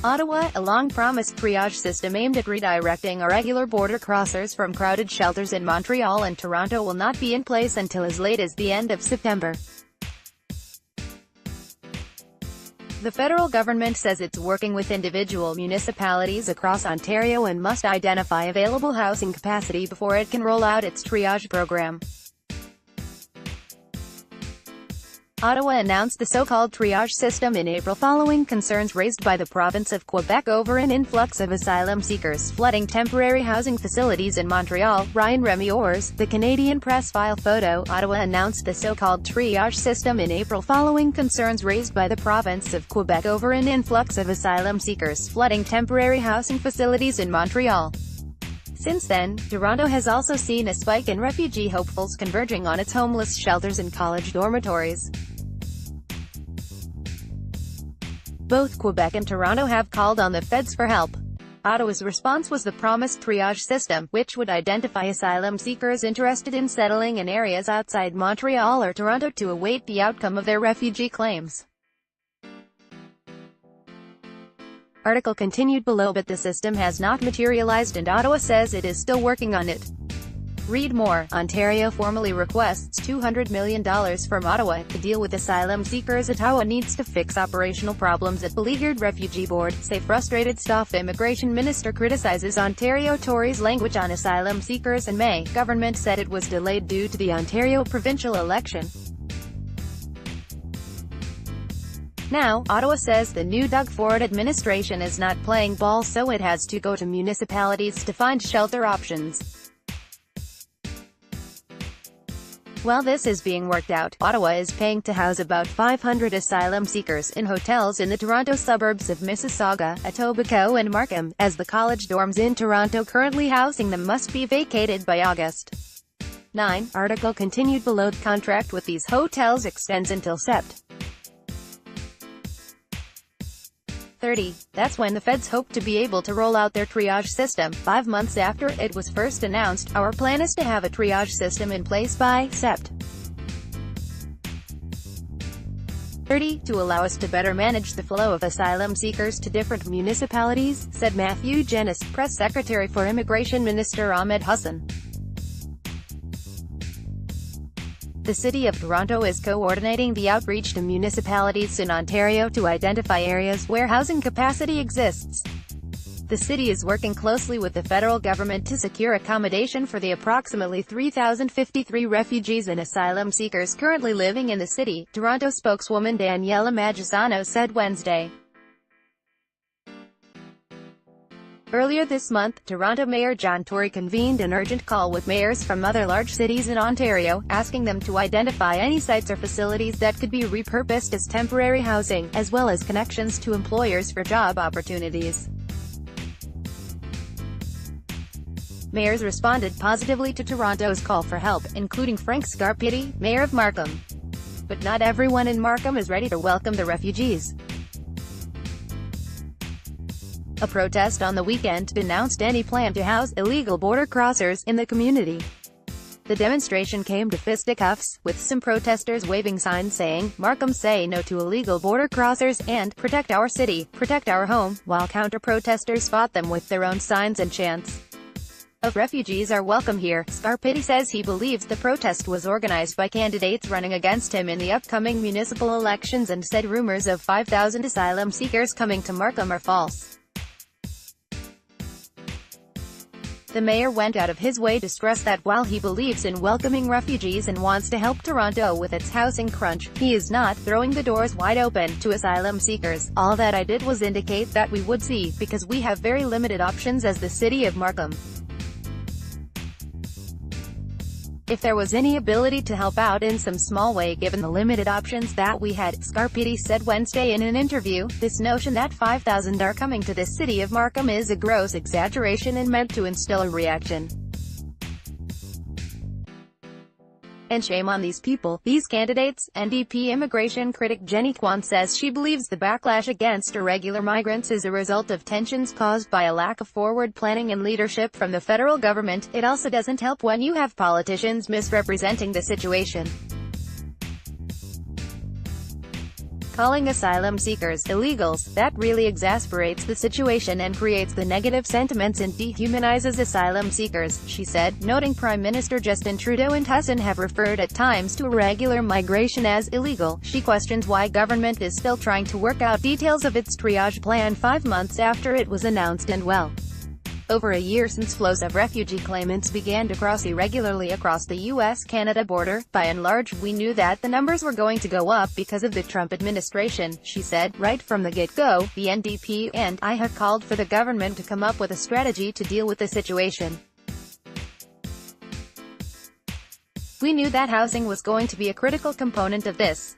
Ottawa, a long-promised triage system aimed at redirecting irregular border crossers from crowded shelters in Montreal and Toronto will not be in place until as late as the end of September. The federal government says it's working with individual municipalities across Ontario and must identify available housing capacity before it can roll out its triage program. Ottawa announced the so-called triage system in April following concerns raised by the province of Quebec over an influx of asylum seekers flooding temporary housing facilities in Montreal. Ryan Remiors, the Canadian Press file photo. Ottawa announced the so-called triage system in April following concerns raised by the province of Quebec over an influx of asylum seekers flooding temporary housing facilities in Montreal. Since then, Toronto has also seen a spike in refugee hopefuls converging on its homeless shelters and college dormitories. Both Quebec and Toronto have called on the feds for help. Ottawa's response was the promised triage system, which would identify asylum seekers interested in settling in areas outside Montreal or Toronto to await the outcome of their refugee claims. Article continued below, but the system has not materialized and Ottawa says it is still working on it. Read more. Ontario formally requests $200 million from Ottawa to deal with asylum seekers. Ottawa needs to fix operational problems at beleaguered refugee board, say frustrated staff. Immigration minister criticizes Ontario Tories' language on asylum seekers in May. Government said it was delayed due to the Ontario provincial election. Now, Ottawa says the new Doug Ford administration is not playing ball, so it has to go to municipalities to find shelter options. While this is being worked out, Ottawa is paying to house about 500 asylum seekers in hotels in the Toronto suburbs of Mississauga, Etobicoke and Markham, as the college dorms in Toronto currently housing them must be vacated by August 9. Article continued below. The contract with these hotels extends until Sept. 30. That's when the feds hope to be able to roll out their triage system. 5 months after it was first announced, our plan is to have a triage system in place by Sept. 30, to allow us to better manage the flow of asylum seekers to different municipalities, said Matthew Genis, press secretary for Immigration Minister Ahmed Hassan. The City of Toronto is coordinating the outreach to municipalities in Ontario to identify areas where housing capacity exists. The city is working closely with the federal government to secure accommodation for the approximately 3,053 refugees and asylum seekers currently living in the city, Toronto spokeswoman Daniela Magisano said Wednesday. Earlier this month, Toronto Mayor John Tory convened an urgent call with mayors from other large cities in Ontario, asking them to identify any sites or facilities that could be repurposed as temporary housing, as well as connections to employers for job opportunities. Mayors responded positively to Toronto's call for help, including Frank Scarpitti, mayor of Markham. But not everyone in Markham is ready to welcome the refugees. A protest on the weekend denounced any plan to house illegal border crossers in the community. The demonstration came to fisticuffs, with some protesters waving signs saying, "Markham say no to illegal border crossers," and "Protect our city, protect our home," while counter-protesters fought them with their own signs and chants of "Refugees are welcome here." Scarpitti says he believes the protest was organized by candidates running against him in the upcoming municipal elections and said rumors of 5,000 asylum seekers coming to Markham are false. The mayor went out of his way to stress that while he believes in welcoming refugees and wants to help Toronto with its housing crunch, he is not throwing the doors wide open to asylum seekers. "All that I did was indicate that we would see, because we have very limited options as the city of Markham. If there was any ability to help out in some small way given the limited options that we had," Scarpitti said Wednesday in an interview. "This notion that 5,000 are coming to this city of Markham is a gross exaggeration and meant to instill a reaction. And shame on these people, these candidates." NDP immigration critic Jenny Kwan says she believes the backlash against irregular migrants is a result of tensions caused by a lack of forward planning and leadership from the federal government. "It also doesn't help when you have politicians misrepresenting the situation. calling asylum seekers illegals. That really exasperates the situation and creates the negative sentiments and dehumanizes asylum seekers, she said, noting Prime Minister Justin Trudeau and Tussin have referred at times to irregular migration as illegal. She questions why government is still trying to work out details of its triage plan 5 months after it was announced and well over a year since flows of refugee claimants began to cross irregularly across the US-Canada border. By and large, we knew that the numbers were going to go up because of the Trump administration, she said. Right from the get-go, the NDP and I have called for the government to come up with a strategy to deal with the situation. We knew that housing was going to be a critical component of this.